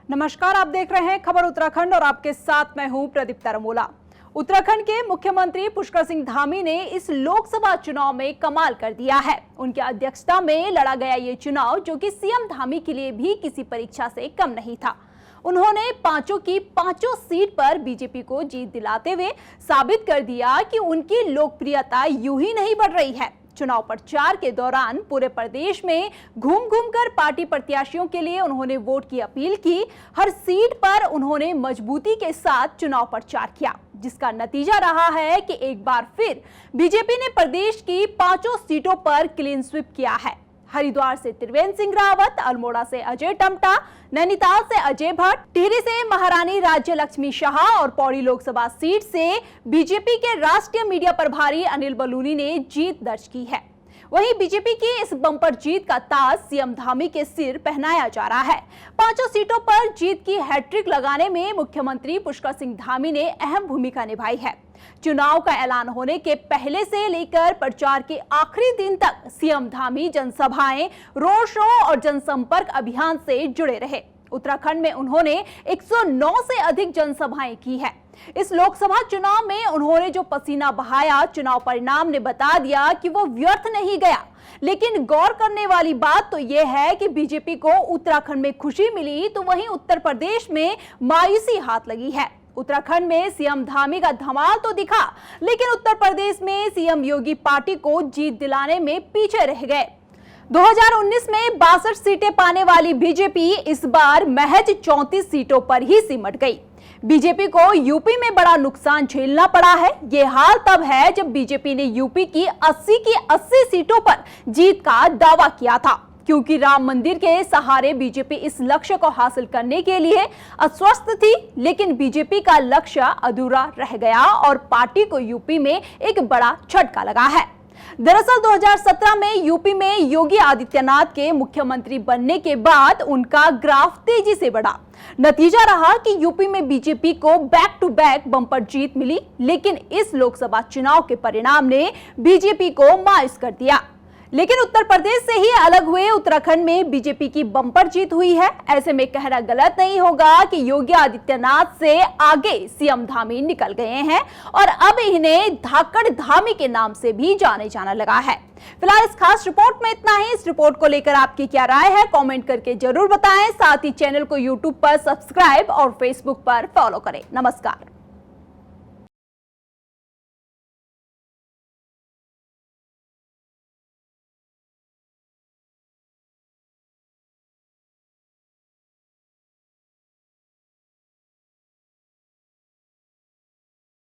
नमस्कार, आप देख रहे हैं खबर उत्तराखंड और आपके साथ मैं हूं प्रदीप तरमोला। उत्तराखंड के मुख्यमंत्री पुष्कर सिंह धामी ने इस लोकसभा चुनाव में कमाल कर दिया है। उनकी अध्यक्षता में लड़ा गया ये चुनाव, जो कि सीएम धामी के लिए भी किसी परीक्षा से कम नहीं था। उन्होंने पांचों की पांचों सीट पर बीजेपी को जीत दिलाते हुए साबित कर दिया कि उनकी लोकप्रियता यूं ही नहीं बढ़ रही है। चुनाव प्रचार के दौरान पूरे प्रदेश में घूम घूम कर पार्टी प्रत्याशियों के लिए उन्होंने वोट की अपील की। हर सीट पर उन्होंने मजबूती के साथ चुनाव प्रचार किया, जिसका नतीजा रहा है कि एक बार फिर बीजेपी ने प्रदेश की पांचों सीटों पर क्लीन स्वीप किया है। हरिद्वार से त्रिवेंद्र सिंह रावत, अल्मोड़ा से अजय टम्टा, नैनीताल से अजय भट्ट, टिहरी से महारानी राज्य लक्ष्मी शाह और पौड़ी लोकसभा सीट से बीजेपी के राष्ट्रीय मीडिया प्रभारी अनिल बलूनी ने जीत दर्ज की है। वहीं बीजेपी की इस बम्पर जीत का ताज सीएम धामी के सिर पहनाया जा रहा है। पांचों सीटों पर जीत की हैट्रिक लगाने में मुख्यमंत्री पुष्कर सिंह धामी ने अहम भूमिका निभाई है। चुनाव का ऐलान होने के पहले से लेकर प्रचार के आखिरी दिन तक सीएम धामी जनसभाएं, रोड शो और जनसंपर्क अभियान से जुड़े रहे। उत्तराखंड में उन्होंने 109 से अधिक जनसभाएं की है। इस लोकसभा चुनाव में उन्होंने जो पसीना बहाया, चुनाव परिणाम ने बता दिया कि वो व्यर्थ नहीं गया। लेकिन गौर करने वाली बात तो यह है कि बीजेपी को उत्तराखंड में खुशी मिली, तो वहीं उत्तर प्रदेश में मायूसी हाथ लगी है। उत्तराखंड में सीएम धामी का धमाल तो दिखा, लेकिन उत्तर प्रदेश में सीएम योगी पार्टी को जीत दिलाने में पीछे रह गए। 2019 में 62 सीटें पाने वाली बीजेपी इस बार महज 34 सीटों पर ही सिमट गई। बीजेपी को यूपी में बड़ा नुकसान झेलना पड़ा है। ये हाल तब है जब बीजेपी ने यूपी की 80 सीटों पर जीत का दावा किया था, क्योंकि राम मंदिर के सहारे बीजेपी इस लक्ष्य को हासिल करने के लिए अस्वस्थ थी। लेकिन बीजेपी का लक्ष्य अधूरा रह गया और पार्टी को यूपी में एक बड़ा झटका लगा है। दरअसल 2017 में यूपी में योगी आदित्यनाथ के मुख्यमंत्री बनने के बाद उनका ग्राफ तेजी से बढ़ा। नतीजा रहा कि यूपी में बीजेपी को बैक टू बैक बम्पर जीत मिली। लेकिन इस लोकसभा चुनाव के परिणाम ने बीजेपी को मायूस कर दिया। लेकिन उत्तर प्रदेश से ही अलग हुए उत्तराखंड में बीजेपी की बम्पर जीत हुई है। ऐसे में कहना गलत नहीं होगा कि योगी आदित्यनाथ से आगे सीएम धामी निकल गए हैं और अब इन्हें धाकड़ धामी के नाम से भी जाने जाना लगा है। फिलहाल इस खास रिपोर्ट में इतना ही। इस रिपोर्ट को लेकर आपकी क्या राय है, कमेंट करके जरूर बताएं। साथ ही चैनल को यूट्यूब पर सब्सक्राइब और फेसबुक पर फॉलो करें। नमस्कार।